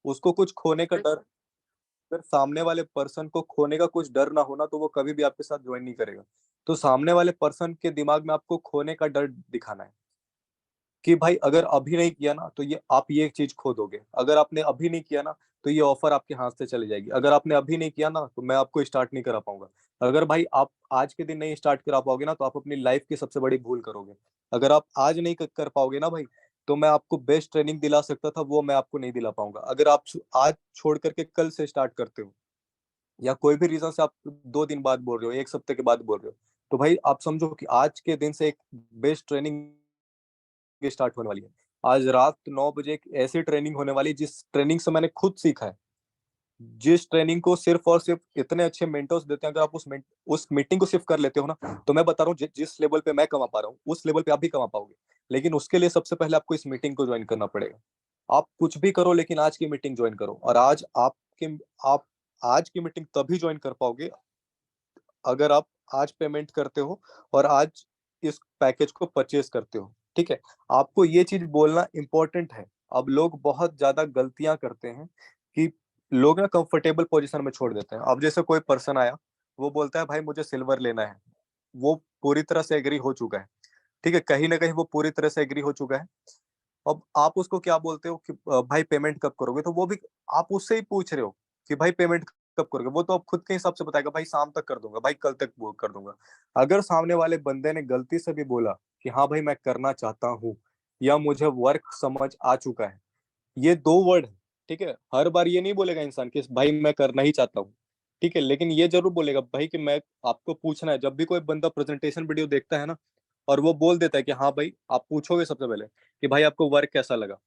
उसको कुछ खोने का डर, अगर सामने वाले पर्सन को खोने का कुछ डर ना होना तो वो कभी भी आपके साथ ज्वाइन नहीं करेगा। तो सामने वाले पर्सन के दिमाग में आपको खोने का डर दिखाना है कि भाई अगर अभी नहीं किया ना तो ये आप ये चीज खो दोगे, अगर आपने अभी नहीं किया ना तो ये ऑफर आपके हाथ से चली जाएगी, अगर आपने अभी नहीं किया ना तो मैं आपको स्टार्ट नहीं करा पाऊंगा। अगर भाई आप आज के दिन नहीं स्टार्ट करा पाओगे ना तो आप अपनी लाइफ की सबसे बड़ी भूल करोगे। अगर आप आज नहीं कर पाओगे ना भाई, तो मैं आपको बेस्ट ट्रेनिंग दिला सकता था वो मैं आपको नहीं दिला पाऊंगा। अगर आप आज छोड़ करके कल से स्टार्ट करते हो या कोई भी रीजन से आप 2 दिन बाद बोल रहे हो, 1 हफ्ते के बाद बोल रहे हो, तो भाई आप समझो कि आज के दिन से एक बेस्ट ट्रेनिंग स्टार्ट होने वाली है। आज रात 9 बजे एक ऐसी ट्रेनिंग होने वाली है जिस ट्रेनिंग से मैंने खुद सीखा है, जिस ट्रेनिंग को सिर्फ और सिर्फ इतने अच्छे मेंटर्स देते हैं। अगर आप उस मीटिंग को सिर्फ कर लेते हो ना तो मैं बता रहा हूँ जिस लेवल पे मैं कमा पा रहा हूँ उस लेवल पे आप भी कमा पाओगे। लेकिन उसके लिए सबसे पहले आपको इस मीटिंग को ज्वाइन करना पड़ेगा। आप कुछ भी करो लेकिन आज की मीटिंग ज्वाइन करो। और आप आज की मीटिंग तभी ज्वाइन कर पाओगे अगर आप आज पेमेंट करते हो और आज इस पैकेज को परचेज करते हो। ठीक है, आपको ये चीज बोलना इंपॉर्टेंट है। अब लोग बहुत ज्यादा गलतियां करते हैं कि लोग ना कंफर्टेबल पोजीशन में छोड़ देते हैं। अब जैसे कोई पर्सन आया, वो बोलता है भाई मुझे सिल्वर लेना है, वो पूरी तरह से एग्री हो चुका है। ठीक है, कहीं ना कहीं वो पूरी तरह से एग्री हो चुका है। अब आप उसको क्या बोलते हो कि भाई पेमेंट कब करोगे, तो वो भी आप उससे ही पूछ रहे हो कि भाई पेमेंट कब करोगे। वो तो अब खुद के हिसाब से बताएगा भाई शाम तक कर दूंगा, भाई कल तक वो कर दूंगा। अगर सामने वाले बंदे ने गलती से भी बोला कि हाँ भाई मैं करना चाहता हूँ या मुझे वर्क समझ आ चुका है, ये 2 वर्ड है। ठीक है, हर बार ये नहीं बोलेगा इंसान कि भाई मैं करना ही चाहता हूँ। ठीक है, लेकिन ये जरूर बोलेगा भाई कि मैं, आपको पूछना है जब भी कोई बंदा प्रेजेंटेशन वीडियो देखता है ना और वो बोल देता है कि हाँ भाई, आप पूछोगे सबसे पहले कि भाई आपको वर्क कैसा लगा।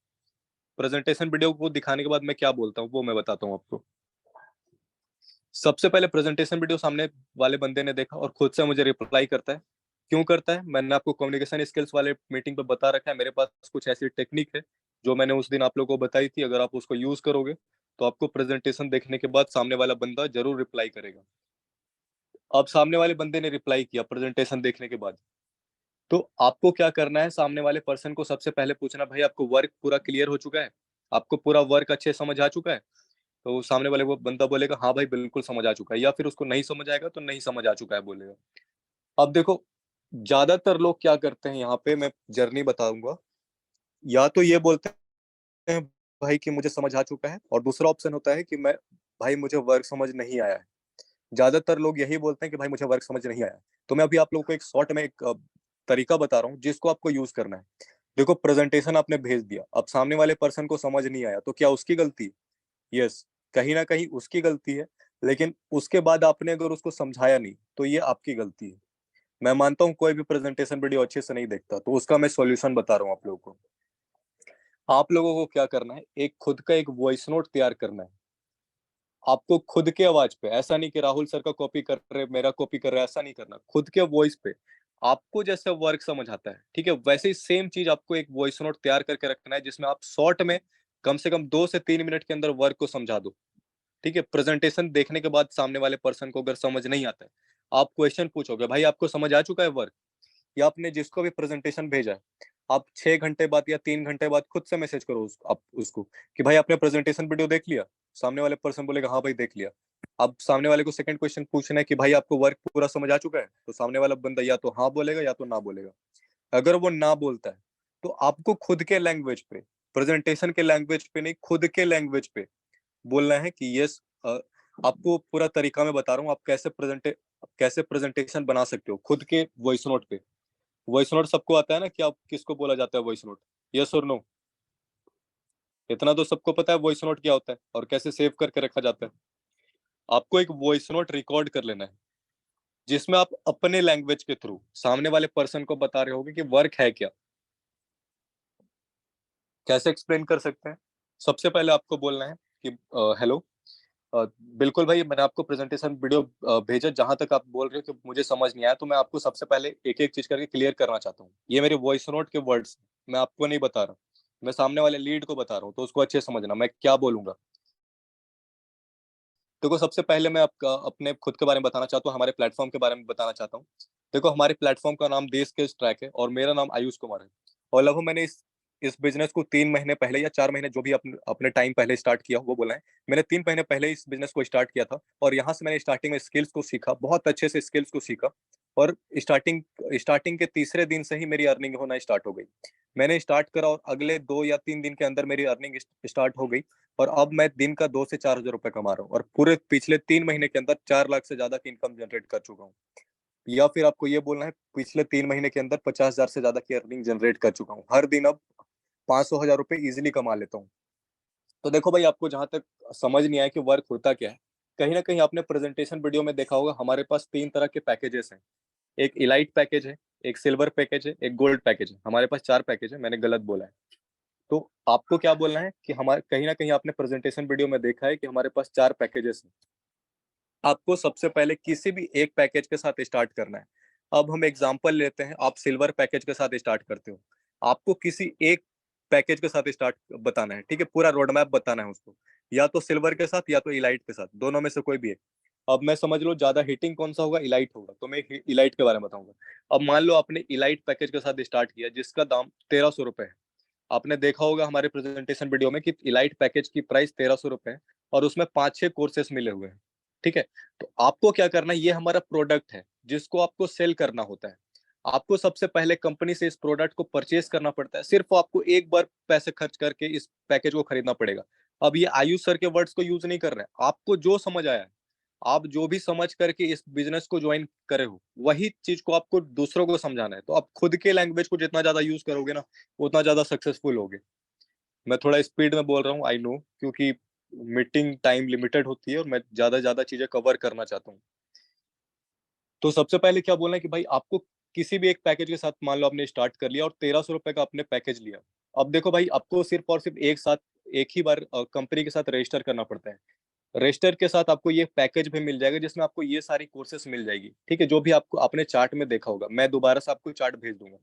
प्रेजेंटेशन वीडियो को दिखाने के बाद मैं क्या बोलता हूँ वो मैं बताता हूँ आपको। सबसे पहले प्रेजेंटेशन वीडियो सामने वाले बंदे ने देखा और खुद से मुझे रिप्लाई करता है। क्यों करता है, मैंने आपको कम्युनिकेशन स्किल्स वाले मीटिंग पे बता रखा है। मेरे पास कुछ ऐसी टेक्निक है जो मैंने उस दिन आप लोगों को बताई थी, अगर आप उसको यूज करोगे तो आपको प्रेजेंटेशन देखने के बाद सामने वाला बंदा जरूर रिप्लाई करेगा। अब सामने वाले बंदे ने रिप्लाई किया प्रेजेंटेशन देखने के बाद, तो आपको क्या करना है, सामने वाले पर्सन को सबसे पहले पूछना भाई आपको वर्क पूरा क्लियर हो चुका है, आपको पूरा वर्क अच्छे समझ आ चुका है। तो सामने वाले वो बंदा बोलेगा हाँ भाई बिल्कुल समझ आ चुका है, या फिर उसको नहीं समझ आएगा तो नहीं समझ आ चुका है बोलेगा। अब देखो, ज्यादातर लोग क्या करते हैं, यहाँ पे मैं जर्नी बताऊंगा। या तो ये बोलते हैं भाई कि मुझे समझ आ चुका है, और दूसरा ऑप्शन होता है कि मैं, भाई मुझे वर्क समझ नहीं आया है। ज्यादातर लोग यही बोलते हैं कि भाई मुझे वर्क समझ नहीं आया। तो मैं अभी आप लोगों को एक शॉर्ट में एक तरीका बता रहा हूँ जिसको आपको यूज करना है। देखो, प्रेजेंटेशन आपने भेज दिया, अब सामने वाले पर्सन को समझ नहीं आया तो क्या उसकी गलती? यस, कहीं ना कहीं उसकी गलती है। लेकिन उसके बाद आपने अगर उसको समझाया नहीं तो ये आपकी गलती है। मैं मानता हूँ कोई भी प्रेजेंटेशन वीडियो अच्छे से नहीं देखता, तो उसका मैं सॉल्यूशन बता रहा हूँ आप लोगों को। आप लोगों को क्या करना है, एक खुद का एक वॉइस नोट तैयार करना है। आपको खुद के आवाज पे, ऐसा नहीं कि राहुल सर का कॉपी कर रहे मेरा कॉपी कर रहे, ऐसा नहीं करना। खुद के वॉइस पे आपको जैसे वर्क समझ आता है, ठीक है, वैसे ही सेम चीज आपको एक वॉइस नोट तैयार करके रखना है जिसमें आप शॉर्ट में कम से कम 2 से 3 मिनट के अंदर वर्क को समझा दो। ठीक है, प्रेजेंटेशन देखने के बाद सामने वाले पर्सन को अगर समझ नहीं आता है, आप क्वेश्चन पूछोगे भाई आपको समझ आ चुका है वर्क, या आपने जिसको भी प्रेजेंटेशन भेजा है, आप 6 घंटे बाद या 3 घंटे बाद खुद से मैसेज करो आप उसको कि भाई आपने प्रेजेंटेशन वीडियो देख लिया। सामने वाले पर्सन बोलेगा हाँ भाई देख लिया। अब सामने वाले को सेकंड क्वेश्चन पूछना है कि भाई आपको वर्क पूरा समझ आ चुका है, तो सामने वाला बंदा या तो हाँ बोलेगा या तो ना बोलेगा। अगर वो ना बोलता है तो आपको खुद के लैंग्वेज पे, प्रेजेंटेशन के लैंग्वेज पे नहीं, खुद के लैंग्वेज पे बोलना है कि यस, आपको पूरा तरीका मैं बता रहा हूँ, आप कैसे प्रेजेंटेशन बना सकते हो खुद के वॉइस नोट पे। वॉइस नोट सबको आता है ना कि आप किसको बोला जाता है वॉइस नोट, यस और नो? इतना तो सबको पता है वॉइस नोट क्या होता है और कैसे सेव करके रखा जाता है। आपको एक वॉइस नोट रिकॉर्ड कर लेना है जिसमें आप अपने लैंग्वेज के थ्रू सामने वाले पर्सन को बता रहे होगे कि वर्क है क्या। कैसे एक्सप्लेन कर सकते हैं? सबसे पहले आपको बोलना है कि हेलो, बिल्कुल भाई, मैंने आपको प्रेजेंटेशन वीडियो भेजा, जहां तक आप बोल रहे हो कि मुझे समझ नहीं आया, तो मैं आपको सबसे पहले एक एक चीज करके क्लियर करना चाहता हूँ। ये मेरे वॉइस नोट के वर्ड्स, मैं आपको नहीं बता रहा, मैं सामने वाले लीड को बता रहा हूँ, तो उसको अच्छे से समझना मैं क्या बोलूंगा। देखो, सबसे पहले मैं आपका अपने खुद के बारे में बताना चाहता हूँ, हमारे प्लेटफॉर्म के बारे में बताना चाहता हूँ। देखो, हमारे प्लेटफॉर्म का नाम देश के ट्रैक है और मेरा नाम आयुष कुमार है। और लगभग मैंने इस इस बिजनेस को 3 महीने पहले या 4 महीने, जो भी अपने टाइम पहले स्टार्ट किया वो बोला है, मैंने 3 महीने पहले इस बिजनेस को स्टार्ट किया था। और यहाँ से मैंने स्टार्टिंग में स्किल्स को सीखा, बहुत अच्छे से स्किल्स को सीखा। और स्टार्टिंग स्टार्टिंग के तीसरे दिन से ही मेरी अर्निंग होना स्टार्ट हो गई। मैंने स्टार्ट करा और अगले 2 या 3 दिन के अंदर मेरी अर्निंग स्टार्ट हो गई। और अब मैं दिन का 2 से 4 हजार रुपए कमा रहा हूँ, और पूरे पिछले 3 महीने के अंदर 4 लाख से ज्यादा की इनकम जनरेट कर चुका हूँ। या फिर आपको ये बोलना है, पिछले 3 महीने के अंदर 50 हजार से ज्यादा की अर्निंग जनरेट कर चुका हूँ। हर दिन अब 500 हजार रुपए इजिली कमा लेता हूँ। तो देखो भाई, आपको जहां तक समझ नहीं आया कि वर्क होता क्या है, कहीं ना कहीं आपने प्रेजेंटेशन वीडियो में देखा होगा, हमारे पास 3 तरह के पैकेजेस हैं। एक इलाइट पैकेज है, एक सिल्वर पैकेज है, एक गोल्ड पैकेज है। हमारे पास 4 पैकेज है, मैंने गलत बोला है। तो आपको क्या बोलना है कि हमारे, कहीं ना कहीं आपने प्रेजेंटेशन वीडियो में देखा है कि हमारे पास 4 पैकेजेस हैं। आपको सबसे पहले किसी भी एक पैकेज के साथ स्टार्ट करना है। अब हम एग्जांपल लेते हैं, आप सिल्वर पैकेज के साथ स्टार्ट करते हो। आपको किसी एक पैकेज के साथ स्टार्ट बताना है, ठीक है, पूरा रोड मैप बताना है उसको। या तो सिल्वर के साथ या तो इलाइट के साथ, दोनों में से कोई भी एक। अब मैं समझ लो ज्यादा हिटिंग कौन सा होगा, इलाइट होगा, तो मैं इलाइट के बारे में बताऊंगा। अब मान लो आपने इलाइट पैकेज के साथ स्टार्ट किया, जिसका दाम 1300 रुपए है। आपने देखा होगा हमारे प्रेजेंटेशन वीडियो में कि इलाइट पैकेज की प्राइस 1300 रुपए है, और उसमें 5-6 कोर्सेस मिले हुए हैं। ठीक है। तो आपको क्या करना है, ये हमारा प्रोडक्ट है जिसको आपको सेल करना होता है। आपको सबसे पहले कंपनी से इस प्रोडक्ट को परचेज करना पड़ता है। सिर्फ आपको एक बार पैसे खर्च करके इस पैकेज को खरीदना पड़ेगा। अब ये आयुष सर के वर्ड्स को यूज नहीं कर रहे हैं, आपको जो समझ आया है, आप जो भी समझ करके इस बिजनेस को ज्वाइन करे हो, वही चीज को आपको दूसरों को समझाना है। तो आप खुद के लैंग्वेज को जितना ज्यादा यूज करोगे ना, उतना ज्यादा सक्सेसफुल होगे। मैं थोड़ा स्पीड में बोल रहा हूँ, आई नो, क्योंकि मीटिंग टाइम लिमिटेड होती है और मैं ज्यादा ज्यादा चीजें कवर करना चाहता हूँ। तो सबसे पहले क्या बोलना है कि भाई, आपको किसी भी एक पैकेज के साथ, मान लो आपने स्टार्ट कर लिया और 1300 रुपए का आपने पैकेज लिया। अब देखो भाई, आपको सिर्फ और सिर्फ एक साथ, एक ही बार कंपनी के साथ रजिस्टर करना पड़ता है। रजिस्टर के साथ आपको ये पैकेज भी मिल जाएगा, जिसमें आपको ये सारी कोर्सेस मिल जाएगी। ठीक है, जो भी आपको आपने चार्ट में देखा होगा, मैं दोबारा से आपको चार्ट भेज दूंगा।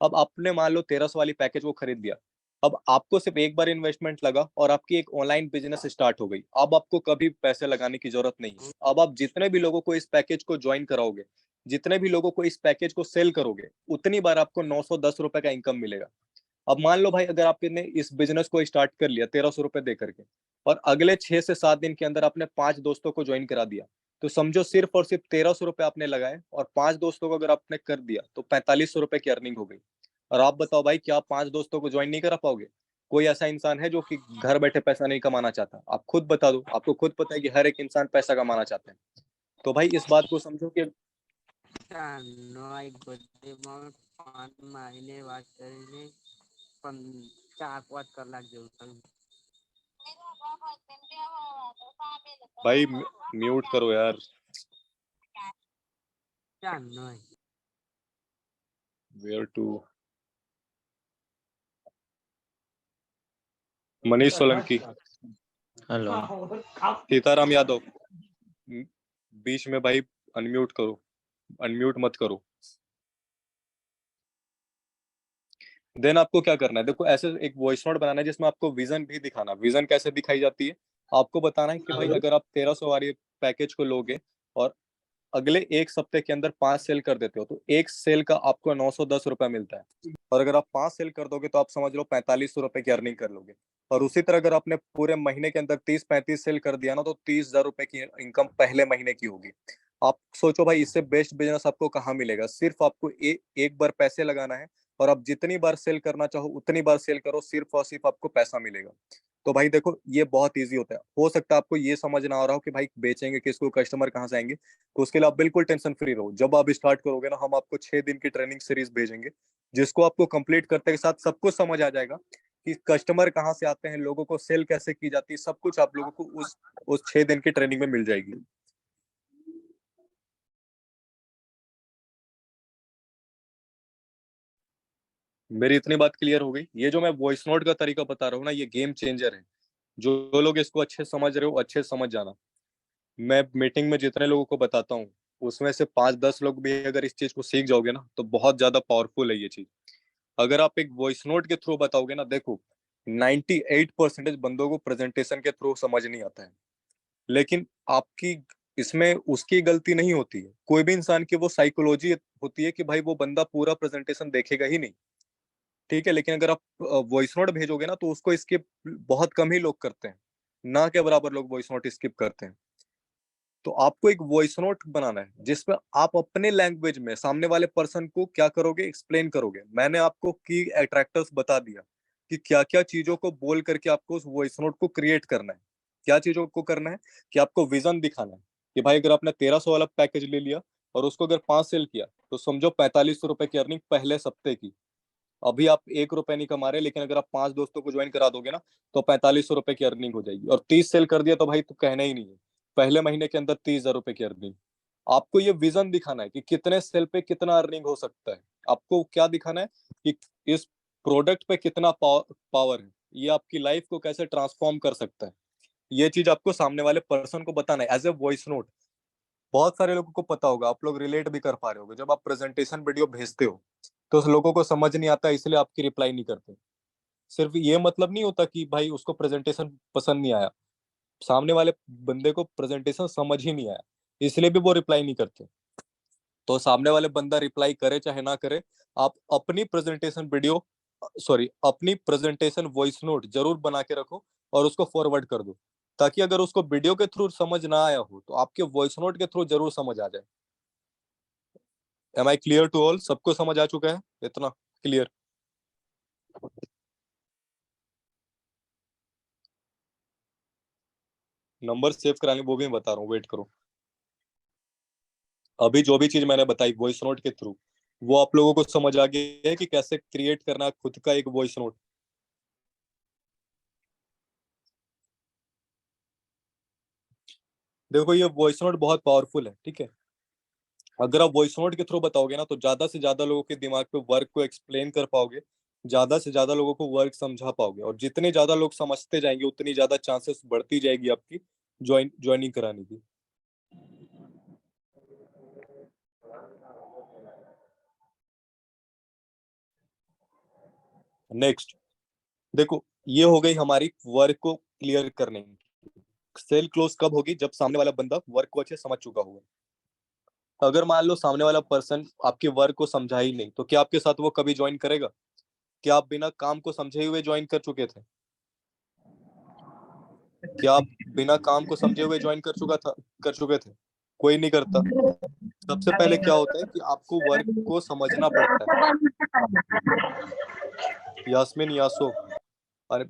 अब आपने मान लो 1300 वाली पैकेज को खरीद लिया। अब आपको सिर्फ एक बार इन्वेस्टमेंट लगा और आपकी एक ऑनलाइन बिजनेस स्टार्ट हो गई। अब आपको कभी पैसे लगाने की जरूरत नहीं है। अब आप जितने भी लोगों को इस पैकेज को ज्वाइन कराओगे, जितने भी लोगों को इस पैकेज को सेल करोगे, उतनी बार आपको 910 रुपए का इनकम मिलेगा। अब मान लो भाई, अगर आपने इस बिजनेस को स्टार्ट कर लिया 1300 रुपए दे करके, और अगले 6 से 7 दिन के अंदर आपने 5 दोस्तों को ज्वाइन करा दिया, तो समझो सिर्फ और सिर्फ 1300 रुपए आपने लगाए, और 5 दोस्तों को अगर आपने कर दिया तो 4500 रुपए की अर्निंग हो गई। और आप बताओ भाई, क्या आप 5 दोस्तों को ज्वाइन नहीं करा पाओगे? कोई ऐसा इंसान है जो कि घर बैठे पैसा नहीं कमाना चाहता? आप खुद बता दो, आपको खुद पता है कि हर एक इंसान पैसा कमाना चाहता है। तो भाई इस बात को समझो कि નોય ગોધીમાં 5 મહિને વાત કરીને પણ 4-5 કલાક જેવું થયું. भाई म्यूट करो यार। ચાલ નોય वेयर टू मनीष सोलंकी, हेलो। सीताराम यादव, बीच में भाई अनम्यूट करो, अनम्यूट मत करो। देन आपको क्या करना है, देखो ऐसे एक वॉइस नोट बनाना है जिसमें आपको विजन भी दिखाना। विजन कैसे दिखाई जाती है, आपको बताना है कि भाई, अगर आप 1300 वाली पैकेज को लोगे और अगले एक सप्ते के अंदर 5 सेल कर देते हो, तो एक सेल का आपको 910 रुपए मिलता है। और अगर आप 5 सेल कर दोगे तो आप समझ लो 4500 रुपए की अर्निंग कर लोगे। और उसी तरह अगर आपने पूरे महीने के अंदर 30-35 सेल कर दिया ना, तो 30 हजार रुपए की इनकम पहले महीने की होगी। आप सोचो भाई, इससे बेस्ट बिजनेस आपको कहाँ मिलेगा? सिर्फ आपको एक बार पैसे लगाना है, और आप जितनी बार सेल करना चाहो उतनी बार सेल करो, सिर्फ और सिर्फ आपको पैसा मिलेगा। तो भाई देखो, ये बहुत इजी होता है। हो सकता है आपको ये समझ ना आ रहा हो कि भाई बेचेंगे किसको, कस्टमर कहाँ से आएंगे। तो उसके लिए आप बिल्कुल टेंशन फ्री रहो। जब आप स्टार्ट करोगे ना, हम आपको 6 दिन की ट्रेनिंग सीरीज भेजेंगे, जिसको आपको कंप्लीट करते के साथ सब कुछ समझ आ जाएगा कि कस्टमर कहाँ से आते हैं, लोगों को सेल कैसे की जाती है। सब कुछ आप लोगों को उस 6 दिन की ट्रेनिंग में मिल जाएगी। मेरी इतनी बात क्लियर हो गई? ये जो मैं वॉइस नोट का तरीका बता रहा हूँ ना, ये गेम चेंजर है। जो लोग इसको अच्छे समझ रहे हो, अच्छे समझ जाना। मैं मीटिंग में जितने लोगों को बताता हूँ, उसमें से 5-10 लोग भी अगर इस चीज को सीख जाओगे ना, तो बहुत ज्यादा पावरफुल है ये चीज। अगर आप एक वॉइस नोट के थ्रू बताओगे ना, देखो 98% बंदों को प्रेजेंटेशन के थ्रू समझ नहीं आता है। लेकिन आपकी इसमें उसकी गलती नहीं होती है। कोई भी इंसान की वो साइकोलॉजी होती है कि भाई वो बंदा पूरा प्रेजेंटेशन देखेगा ही नहीं। ठीक है, लेकिन अगर आप वॉइस नोट भेजोगे ना तो उसको स्किप बहुत कम ही लोग करते हैं, ना के बराबर लोग वॉइस नोट स्किप करते हैं। तो आपको एक वॉइस नोट बनाना है जिसमें आप अपने लैंग्वेज में सामने वाले पर्सन को क्या करोगे, एक्सप्लेन करोगे। मैंने आपको की अट्रैक्टर्स बता दिया कि क्या क्या चीजों को बोल करके आपको उस वॉइस नोट को क्रिएट करना है। क्या चीजों को करना है कि आपको विजन दिखाना है कि भाई अगर आपने 1300 वाला पैकेज ले लिया और उसको अगर 5 सेल किया तो समझो 4500 रुपए की अर्निंग पहले सप्ते की। अभी आप 1 रुपए नहीं कमा रहे, लेकिन अगर आप 5 दोस्तों को ज्वाइन करा दोगे ना तो 4500 रुपए की अर्निंग हो जाएगी। और 30 सेल कर दिया तो भाई तो कहना ही नहीं है, पहले महीने के अंदर 30,000 रुपए की अर्निंग। आपको ये विजन दिखाना है कि कितने सेल पे कितना अर्निंग हो सकता है। आपको क्या दिखाना है कि इस प्रोडक्ट पे कितना पावर है, ये आपकी लाइफ को कैसे ट्रांसफॉर्म कर सकता है। ये चीज आपको सामने वाले पर्सन को बताना है एज ए वॉइस नोट। बहुत सारे लोगों को पता होगा, आप लोग रिलेट भी कर पा रहे होगे, जब आप प्रेजेंटेशन वीडियो भेजते हो तो उस लोगों को समझ नहीं आता, इसलिए आपकी रिप्लाई नहीं करते। सिर्फ ये मतलब नहीं होता कि भाई उसको प्रेजेंटेशन पसंद नहीं आया, सामने वाले बंदे को प्रेजेंटेशन समझ ही नहीं आया, इसलिए भी वो रिप्लाई नहीं करते। तो सामने वाले बंदा रिप्लाई करे चाहे ना करे, आप अपनी प्रेजेंटेशन वीडियो, सॉरी अपनी प्रेजेंटेशन वॉइस नोट जरूर बना के रखो और उसको फॉरवर्ड कर दो, ताकि अगर उसको वीडियो के थ्रू समझ ना आया हो तो आपके वॉइस नोट के थ्रू जरूर समझ आ जाए। Am I clear to all? सबको समझ आ चुका है इतना क्लियर? नंबर सेव कराने वो भी मैं बता रहा हूँ, वेट करो। अभी जो भी चीज मैंने बताई वॉइस नोट के थ्रू, वो आप लोगों को समझ आ गया है कि कैसे क्रिएट करना है खुद का एक वॉइस नोट। देखो ये वॉइस नोट बहुत पावरफुल है, ठीक है। अगर आप वॉइस नोट के थ्रू बताओगे ना तो ज्यादा से ज्यादा लोगों के दिमाग पे वर्क को एक्सप्लेन कर पाओगे, ज्यादा से ज्यादा लोगों को वर्क समझा पाओगे, और जितने ज्यादा लोग समझते जाएंगे उतनी ज्यादा चांसेस बढ़ती जाएगी आपकी ज्वाइनिंग कराने की। नेक्स्ट, देखो ये हो गई हमारी वर्क को क्लियर करने की। सेल क्लोज कब होगी? जब सामने वाला बंदा वर्क को अच्छे समझ चुका होगा। अगर मान लो सामने वाला पर्सन आपके वर्क को समझा ही नहीं, तो क्या आपके साथ वो कभी ज्वाइन करेगा? क्या आप बिना काम को समझे हुए ज्वाइन कर चुके थे? क्या आप बिना काम को समझे हुए ज्वाइन कर चुके थे? कोई नहीं करता। सबसे पहले क्या होता है कि आपको वर्क को समझना पड़ता है। यास्मीन, यासो, अरे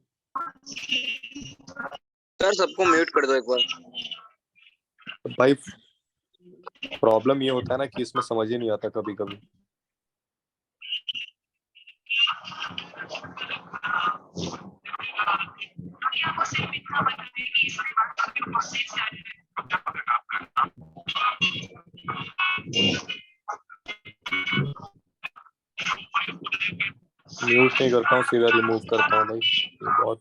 सर सबको म्यूट कर दो एक बार। भाई प्रॉब्लम ये होता है ना कि इसमें समझ ही नहीं आता कभी कभी। म्यूट नहीं करता हूँ, सीधा रिमूव करता हूँ भाई, ये बहुत।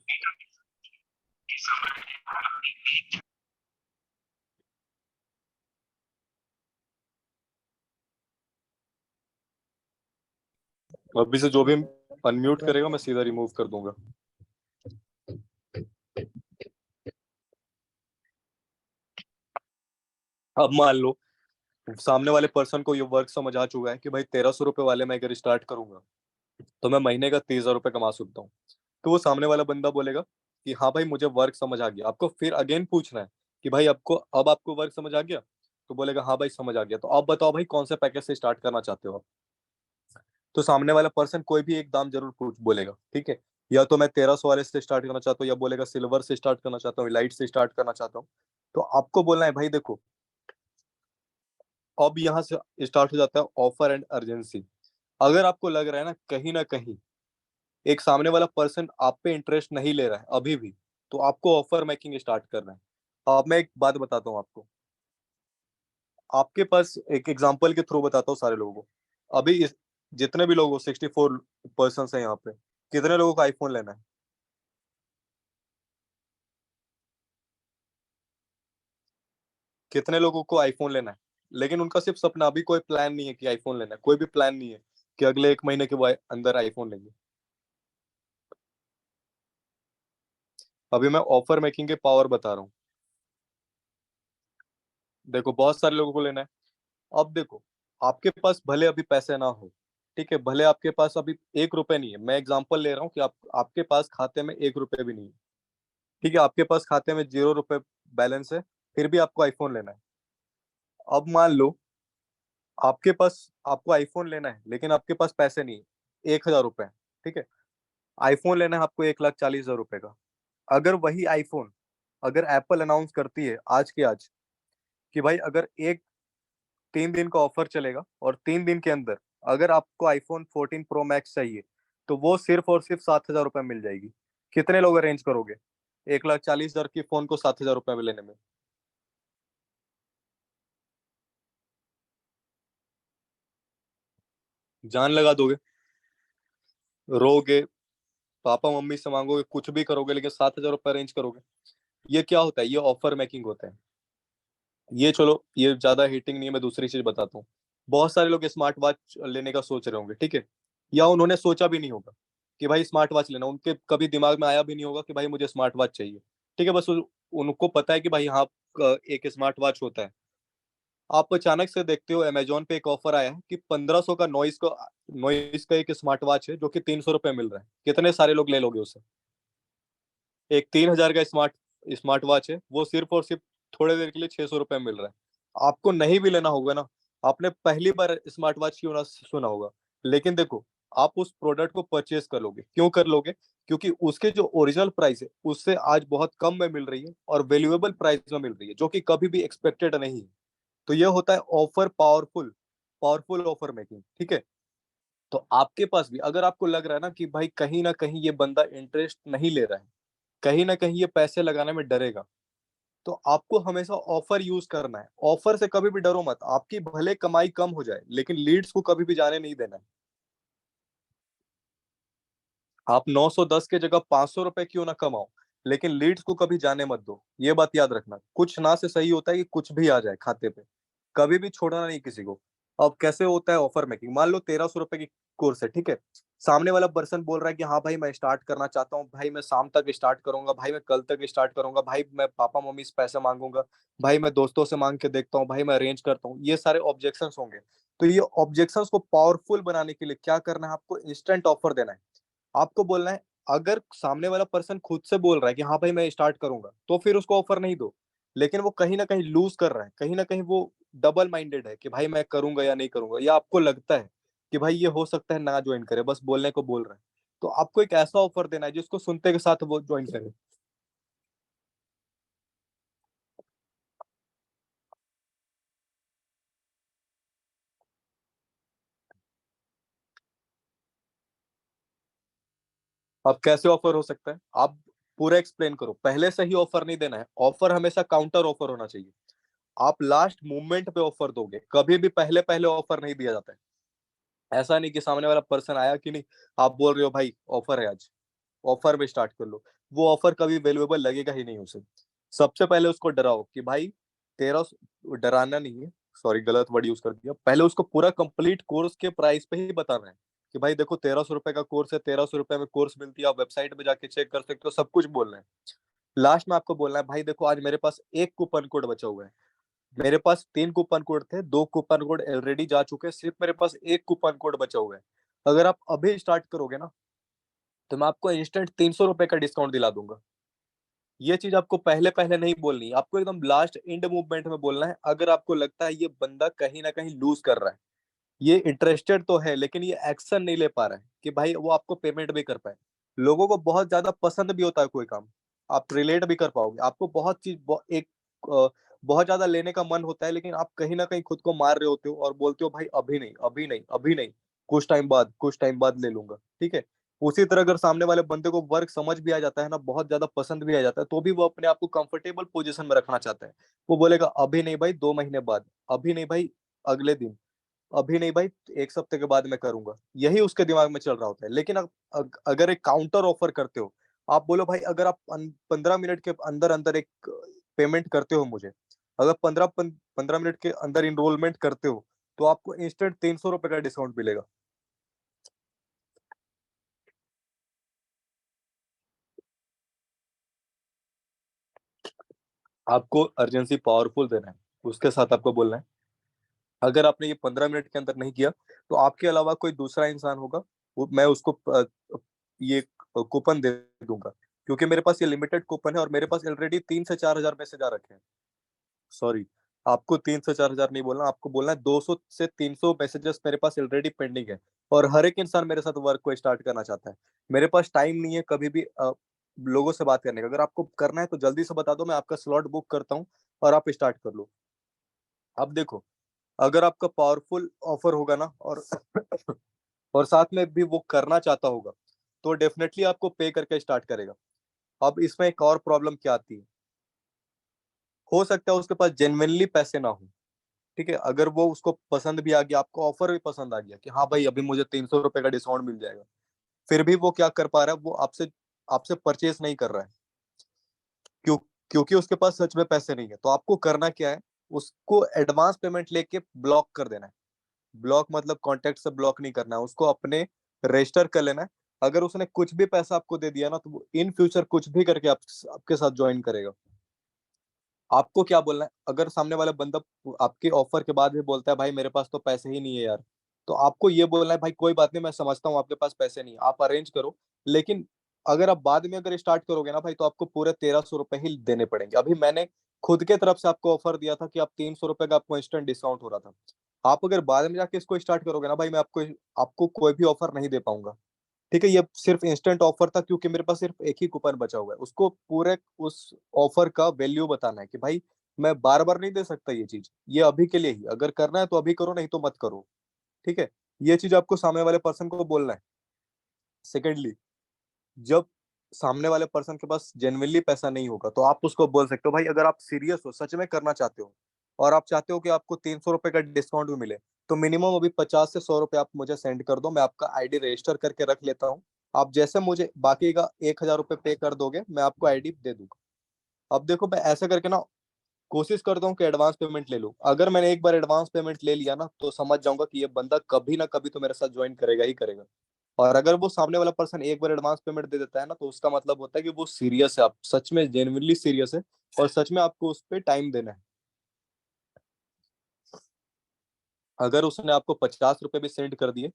अभी से जो भी अनम्यूट करेगा मैं सीधा रिमूव कर दूंगा। अब मान लो सामने वाले पर्सन को ये वर्क समझ आ चुका है कि भाई 1300 रुपए वाले मैं अगर स्टार्ट करूंगा तो मैं महीने का 30,000 रुपए कमा सकता हूँ। तो वो सामने वाला बंदा बोलेगा कि हाँ भाई मुझे वर्क समझ आ गया। आपको फिर अगेन पूछना है कि भाई आपको वर्क समझ आ गया? तो बोलेगा हाँ भाई समझ आ गया। तो आप बताओ भाई कौन से पैकेज से स्टार्ट करना चाहते हो आप? तो सामने वाला पर्सन कोई भी एक दाम जरूर पूछ बोलेगा, ठीक है। या तो मैं 1300 वाले से स्टार्ट करना चाहता हूँ, या बोलेगा सिल्वर से स्टार्ट करना चाहता हूँ, लाइट से स्टार्ट करना चाहता हूँ। तो आपको बोलना है भाई देखो, अब यहाँ से स्टार्ट हो जाता है ऑफर एंड अर्जेंसी। अगर आपको लग रहा है ना कहीं एक सामने वाला पर्सन आप पे इंटरेस्ट नहीं ले रहा है अभी भी, तो आपको ऑफर मेकिंग स्टार्ट करना है। अब मैं एक बात बताता हूँ आपको, आपके पास एक एग्जांपल के थ्रू बताता हूँ सारे लोगों को। अभी जितने भी लोग 64 पर्सन है यहाँ पे, कितने लोगों को आईफोन लेना है? कितने लोगों को आईफोन लेना है? लेकिन उनका सिर्फ सपना, अभी कोई प्लान नहीं है कि आईफोन लेना है, कोई भी प्लान नहीं है कि अगले 1 महीने के अंदर आईफोन लेंगे। अभी मैं ऑफर मेकिंग के पावर बता रहा हूँ। देखो बहुत सारे लोगों को लेना है। अब देखो, आपके पास भले अभी पैसे ना हो, ठीक है, भले आपके पास अभी 1 रुपए नहीं है, मैं एग्जांपल ले रहा हूँ कि आपके पास खाते में 1 रुपए भी नहीं है, ठीक है, आपके पास खाते में 0 रुपए बैलेंस है, फिर भी आपको आईफोन लेना है। अब मान लो आपके पास, आपको आईफोन लेना है लेकिन आपके पास पैसे नहीं है, 1,000 रुपए है, ठीक है, आईफोन लेना है आपको 1,40,000 रुपए का। अगर वही आईफोन, अगर एप्पल अनाउंस करती है आज के आज कि भाई अगर एक 3 दिन का ऑफर चलेगा और 3 दिन के अंदर अगर आपको आईफोन 14 प्रो मैक्स चाहिए तो वो सिर्फ और सिर्फ 7,000 रुपए में मिल जाएगी। कितने लोग अरेंज करोगे 1,40,000 की फोन को 7,000 रुपए में लेने में? जान लगा दोगे, रोगे, पापा मम्मी से मांगोगे, कुछ भी करोगे, लेकिन 7,000 रुपए अरेंज करोगे। ये क्या होता है? ये ऑफर मेकिंग होता है। ये चलो, ये ज्यादा हिटिंग नहीं है, मैं दूसरी चीज बताता हूँ। बहुत सारे लोग स्मार्ट वॉच लेने का सोच रहे होंगे, ठीक है, या उन्होंने सोचा भी नहीं होगा कि भाई स्मार्ट वॉच लेना, उनके कभी दिमाग में आया भी नहीं होगा कि भाई मुझे स्मार्ट वॉच चाहिए, ठीक है, बस उनको पता है कि भाई हाँ एक स्मार्ट वॉच होता है। आप अचानक से देखते हो अमेजोन पे एक ऑफर आया है कि 1,500 का नॉइस का एक स्मार्ट वॉच है जो कि 300 रुपए मिल रहा है। कितने सारे लोग ले लोगे उसे? एक 3,000 का स्मार्ट स्मार्ट वॉच है, वो सिर्फ और सिर्फ थोड़ी देर के लिए 600 रुपए में मिल रहा है। आपको नहीं भी लेना होगा ना, आपने पहली बार स्मार्ट वॉच क्यों ना सुना होगा, लेकिन देखो, आप उस प्रोडक्ट को परचेज कर लोगे। क्यों कर लोगे? क्योंकि उसके जो ओरिजिनल प्राइस है उससे आज बहुत कम में मिल रही है और वैल्यूएबल प्राइस में मिल रही है, जो कि कभी भी एक्सपेक्टेड नहीं है। तो ये होता है offer powerful, powerful offer making, ठीक है। तो आपके पास भी अगर आपको लग रहा है ना कि भाई कहीं ना कहीं ये बंदा इंटरेस्ट नहीं ले रहा है, कहीं ना कहीं ये पैसे लगाने में डरेगा, तो आपको हमेशा ऑफर यूज करना है। ऑफर से कभी भी डरो मत, आपकी भले कमाई कम हो जाए लेकिन लीड्स को कभी भी जाने नहीं देना है। आप 910 के जगह 500 रुपए क्यों ना कमाओ, लेकिन लीड्स को कभी जाने मत दो। ये बात याद रखना, कुछ ना से सही होता है कि कुछ भी आ जाए खाते पे, कभी भी छोड़ना नहीं किसी को। अब कैसे होता है ऑफर मेकिंग? मान लो 1,300 रुपए की कोर्स है, ठीक है, सामने वाला पर्सन बोल रहा है कि हाँ भाई मैं स्टार्ट करना चाहता हूँ, भाई मैं शाम तक स्टार्ट करूंगा, भाई मैं कल तक स्टार्ट करूंगा, भाई मैं पापा मम्मी से पैसे मांगूंगा, भाई मैं दोस्तों से मांग के देखता हूँ, भाई मैं अरेंज करता हूँ। ये सारे ऑब्जेक्शंस होंगे। तो ये ऑब्जेक्शंस को पावरफुल बनाने के लिए क्या करना है? आपको इंस्टेंट ऑफर देना है। आपको बोलना है, अगर सामने वाला पर्सन खुद से बोल रहा है कि हाँ भाई मैं स्टार्ट करूंगा, तो फिर उसको ऑफर नहीं दो। लेकिन वो कहीं ना कहीं लूज कर रहा है, कहीं ना कहीं वो डबल माइंडेड है कि भाई मैं करूंगा या नहीं करूंगा, या आपको लगता है कि भाई ये हो सकता है ना ज्वाइन करे, बस बोलने को बोल रहा है। तो आपको एक ऐसा ऑफर देना है जिसको सुनते के साथ वो ज्वाइन करे। अब कैसे ऑफर हो सकता है? आप पूरा एक्सप्लेन करो, पहले से ही ऑफर नहीं देना है। ऑफर हमेशा काउंटर ऑफर होना चाहिए। आप लास्ट मूवमेंट पे ऑफर दोगे, कभी भी पहले पहले ऑफर नहीं दिया जाता है। ऐसा नहीं कि सामने वाला पर्सन आया कि नहीं, आप बोल रहे हो भाई ऑफर है आज, ऑफर में स्टार्ट कर लो, वो ऑफर कभी वैल्यूएबल लगेगा ही नहीं उसे। सबसे पहले उसको डराओ कि भाई तेरह, डराना नहीं है, सॉरी गलत वर्ड यूज कर दिया, पहले उसको पूरा कंप्लीट कोर्स के प्राइस पे ही बताना है कि भाई देखो 1,300 रुपए का कोर्स है, 1,300 रुपए में कोर्स मिलती है, आप वेबसाइट पे जाके चेक कर सकते हो, सब कुछ बोलना है। लास्ट में आपको बोलना है भाई देखो आज मेरे पास एक कूपन कोड बचा हुआ है, मेरे पास 3 कूपन कोड थे, 2 कूपन कोड ऑलरेडी जा चुके हैं, सिर्फ मेरे पास एक कूपन कोड बचा हुआ है। अगर आप अभी स्टार्ट करोगे ना तो मैं आपको इंस्टेंट 300 रुपए का डिस्काउंट दिला दूंगा। ये चीज आपको पहले पहले नहीं बोलनी, आपको एकदम लास्ट एंड मूवमेंट में बोलना है। अगर आपको लगता है ये बंदा कहीं ना कहीं लूज कर रहा है, ये इंटरेस्टेड तो है लेकिन ये एक्शन नहीं ले पा रहा है कि भाई वो आपको पेमेंट भी कर पाए। लोगों को बहुत ज्यादा पसंद भी होता है कोई काम, आप रिलेट भी कर पाओगे, आपको बहुत चीज एक बहुत ज्यादा लेने का मन होता है, लेकिन आप कहीं ना कहीं खुद को मार रहे होते हो और बोलते हो भाई अभी नहीं, अभी नहीं, अभी नहीं, कुछ टाइम बाद, कुछ टाइम बाद ले लूंगा, ठीक है। उसी तरह अगर सामने वाले बंदे को वर्क समझ भी आ जाता है ना, बहुत ज्यादा पसंद भी आ जाता है, तो भी वो अपने आप को कंफर्टेबल पोजीशन में रखना चाहता है। वो बोलेगा अभी नहीं भाई 2 महीने बाद, अभी नहीं भाई अगले दिन, अभी नहीं भाई 1 हफ्ते के बाद मैं करूंगा, यही उसके दिमाग में चल रहा होता है। लेकिन अगर एक काउंटर ऑफर करते हो, आप बोलो भाई अगर आप 15 मिनट के अंदर अंदर एक पेमेंट करते हो मुझे, अगर 15 मिनट के अंदर इनरोलमेंट करते हो, तो आपको इंस्टेंट 300 रुपए का डिस्काउंट मिलेगा। आपको अर्जेंसी पावरफुल देना है, उसके साथ आपको बोलना है अगर आपने ये 15 मिनट के अंदर नहीं किया तो आपके अलावा कोई दूसरा इंसान होगा, मैं उसको ये कूपन दे दूंगा, क्योंकि मेरे पास ये लिमिटेड कूपन है और मेरे पास ऑलरेडी 3 से 4 हजार मैसेज आ रखे हैं। सॉरी, आपको 3 से 4 हजार नहीं बोलना, आपको बोलना है 200 से 300 मैसेजेस मेरे पास ऑलरेडी पेंडिंग है। और हर एक इंसान मेरे साथ वर्क को स्टार्ट करना चाहता है। मेरे पास टाइम नहीं है कभी भी लोगों से बात करने का। अगर आपको करना है तो जल्दी से बता दो, मैं आपका स्लॉट बुक करता हूँ और आप स्टार्ट कर लो। अब देखो, अगर आपका पावरफुल ऑफर होगा ना और और साथ में भी वो करना चाहता होगा, तो डेफिनेटली आपको पे करके स्टार्ट करेगा। अब इसमें एक और प्रॉब्लम क्या आती है, हो सकता है उसके पास जेन्युइनली पैसे ना हो। ठीक है, अगर वो उसको पसंद भी आ गया, आपको ऑफर भी पसंद आ गया कि हाँ भाई अभी मुझे 300 रुपए का डिस्काउंट मिल जाएगा, फिर भी वो क्या कर पा रहा है, वो आपसे आपसे परचेज नहीं कर रहा है। क्यों? क्योंकि उसके पास सच में पैसे नहीं है। तो आपको करना क्या है, उसको एडवांस पेमेंट लेके ब्लॉक कर देना है। ब्लॉक मतलब कॉन्टेक्ट से ब्लॉक नहीं करना है, उसको अपने रजिस्टर कर लेना है। अगर उसने कुछ भी पैसा आपको दे दिया ना, तो वो इन फ्यूचर कुछ भी करके आपके साथ ज्वाइन करेगा। आपको क्या बोलना है, अगर सामने वाला बंदा आपके ऑफर के बाद भी बोलता है भाई मेरे पास तो पैसे ही नहीं है यार, तो आपको ये बोलना है भाई कोई बात नहीं, मैं समझता हूँ आपके पास पैसे नहीं है, आप अरेंज करो। लेकिन अगर आप बाद में अगर स्टार्ट करोगे ना भाई, तो आपको पूरे 1300 रुपए ही देने पड़ेंगे। अभी मैंने खुद के तरफ से आपको ऑफर दिया था कि आप 300 रुपए का आपको इंस्टेंट डिस्काउंट हो रहा था। आप अगर बाद में जाके इसको स्टार्ट करोगे ना भाई, मैं आपको आपको कोई भी ऑफर नहीं दे पाऊंगा। ठीक है, ये सिर्फ इंस्टेंट ऑफर था क्योंकि मेरे पास सिर्फ एक ही कूपन बचा हुआ है। उसको पूरे उस ऑफर का वैल्यू बताना है कि भाई मैं बार बार नहीं दे सकता ये चीज, ये अभी के लिए ही, अगर करना है तो अभी करो नहीं तो मत करो। ठीक है, ये चीज आपको सामने वाले पर्सन को बोलना है। सेकेंडली, जब सामने वाले पर्सन के पास जेन्युइनली पैसा नहीं होगा, तो आप उसको बोल सकते हो भाई अगर आप सीरियस हो, सच में करना चाहते हो और आप चाहते हो कि आपको 300 रुपए का डिस्काउंट भी मिले, तो मिनिमम अभी 50 से 100 रुपए आप मुझे सेंड कर दो, मैं आपका आईडी रजिस्टर करके रख लेता हूँ। आप जैसे मुझे बाकी का 1 हजार रुपए पे कर दोगे, मैं आपको आईडी दे दूंगा। अब देखो, मैं ऐसा करके ना कोशिश करता हूँ कि एडवांस पेमेंट ले लूँ। अगर मैंने एक बार एडवांस पेमेंट ले लिया ना, तो समझ जाऊंगा कि ये बंदा कभी ना कभी तो मेरे साथ ज्वाइन करेगा ही करेगा। और अगर वो सामने वाला पर्सन एक बार एडवांस पेमेंट दे देता है ना, तो उसका मतलब होता है कि वो सीरियस है, आप सच में जेन्युइनली सीरियस है और सच में आपको उस पर टाइम देना है। अगर उसने आपको 50 रुपए भी सेंड कर दिए,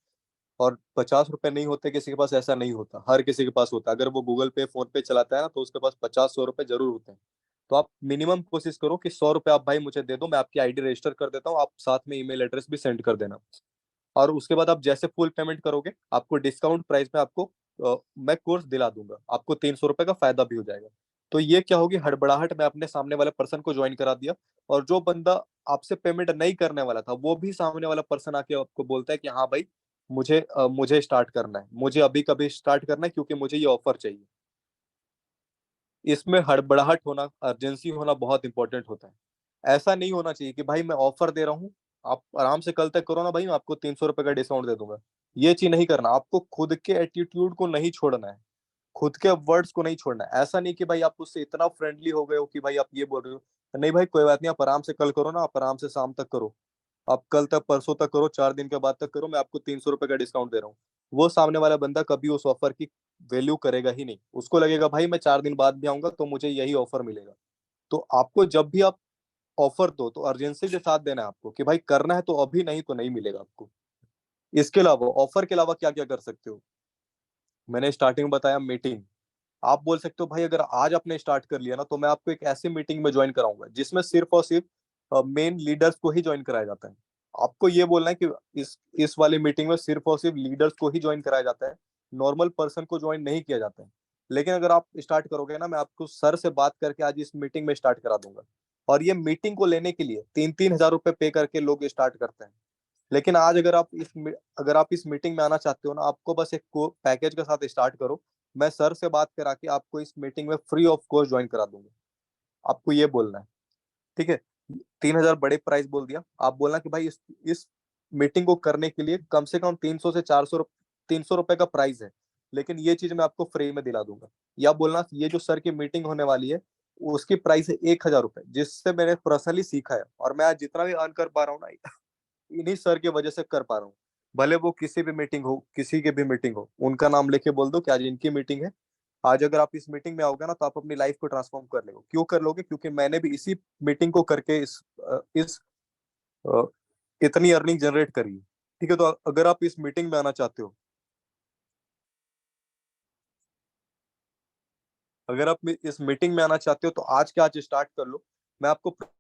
और 50 रुपए नहीं होते किसी के पास, ऐसा नहीं होता, हर किसी के पास होता है। अगर वो गूगल पे फोन पे चलाता है ना, तो उसके पास 50 100 रुपए जरूर होते हैं। तो आप मिनिमम कोशिश करो कि 100 रुपए आप भाई मुझे दे दो, मैं आपकी आईडी रजिस्टर कर देता हूँ, आप साथ में ईमेल एड्रेस भी सेंड कर देना। और उसके बाद आप जैसे फुल पेमेंट करोगे, आपको डिस्काउंट प्राइस में आपको मैं कोर्स दिला दूंगा, आपको 300 रुपए का फायदा भी हो जाएगा। तो ये क्या होगी, हड़बड़ाहट में अपने सामने वाले पर्सन को ज्वाइन करा दिया। और जो बंदा आपसे पेमेंट नहीं करने वाला था, वो भी सामने वाला पर्सन आके आपको बोलता है कि हाँ भाई मुझे स्टार्ट करना है, मुझे अभी कभी स्टार्ट करना है क्योंकि मुझे ये ऑफर चाहिए। इसमें हड़बड़ाहट होना, अर्जेंसी होना बहुत इंपॉर्टेंट होता है। ऐसा नहीं होना चाहिए कि भाई मैं ऑफर दे रहा हूँ, आप आराम से कल तक करो ना भाई, मैं आपको 300 रुपए का डिस्काउंट दे दूंगा। ये चीज नहीं करना, आपको खुद के एटीट्यूड को नहीं छोड़ना है, खुद के वर्ड्स को नहीं छोड़ना है। ऐसा नहीं कि भाई आप उससे इतना फ्रेंडली हो गए हो कि भाई आप ये बोल रहे हो, नहीं भाई कोई बात नहीं, आप आराम से कल करो ना, आप आराम से शाम तक करो, आप कल तक परसों तक करो, 4 दिन के बाद तक करो, मैं आपको 300 रुपए का डिस्काउंट दे रहा हूँ। वो सामने वाला बंदा कभी उस ऑफर की वैल्यू करेगा ही नहीं। उसको लगेगा भाई मैं 4 दिन बाद भी आऊंगा तो मुझे यही ऑफर मिलेगा। तो आपको जब भी आप ऑफर दो, तो अर्जेंसी के साथ देना है आपको कि भाई करना है तो अभी, नहीं तो नहीं मिलेगा आपको। इसके अलावा ऑफर के अलावा क्या क्या कर सकते हो, मैंने स्टार्टिंग में बताया मीटिंग। आप बोल सकते हो भाई अगर आज आपने स्टार्ट कर लिया ना, तो मैं आपको एक ऐसी मीटिंग में ज्वाइन कराऊंगा जिसमें सिर्फ और सिर्फ मेन लीडर्स को ही ज्वाइन कराया जाता है। आपको ये बोलना है कि इस वाली मीटिंग में सिर्फ और सिर्फ लीडर्स को ही ज्वाइन कराया जाता है, नॉर्मल पर्सन को ज्वाइन नहीं किया जाता है। लेकिन अगर आप स्टार्ट करोगे ना, मैं आपको सर से बात करके आज इस मीटिंग में स्टार्ट करा दूंगा। और ये मीटिंग को लेने के लिए 3-3 हजार रुपए पे करके लोग स्टार्ट करते हैं। लेकिन आज अगर आप इस मीटिंग में आना चाहते हो ना, आपको बस एक पैकेज के साथ स्टार्ट करो। मैं सर से बात करा के आपको इस मीटिंग में फ्री ऑफ कॉस्ट ज्वाइन करा दूंगा। आपको ये बोलना है। ठीक है, 3 हजार बड़े प्राइस बोल दिया, आप बोलना कि भाई इस मीटिंग को करने के लिए कम से कम 300 से 400 300 रुपए का प्राइस है, लेकिन ये चीज मैं आपको फ्री में दिला दूंगा। या बोलना ये जो सर की मीटिंग होने वाली है, उसकी प्राइस है 1 हजार रुपए, जिससे मैंने पर्सनली सीखा है और मैं आज जितना भी अर्न कर पा रहा हूँ ना, इन्हीं सर की वजह से कर पा रहा हूँ। भले वो किसी भी मीटिंग हो, किसी की भी मीटिंग हो, उनका नाम लेके बोल दो कि आज इनकी मीटिंग है। आज अगर आप इस मीटिंग में आओगे ना, तो आप अपनी लाइफ को ट्रांसफॉर्म कर लोगे। क्यों कर लोगे? क्योंकि मैंने भी इसी मीटिंग को करके इस इतनी अर्निंग जनरेट करी, ठीक है। तो अगर आप इस मीटिंग में आना चाहते हो, अगर आप इस मीटिंग में आना चाहते हो तो आज के आज स्टार्ट कर लो। मैं आपको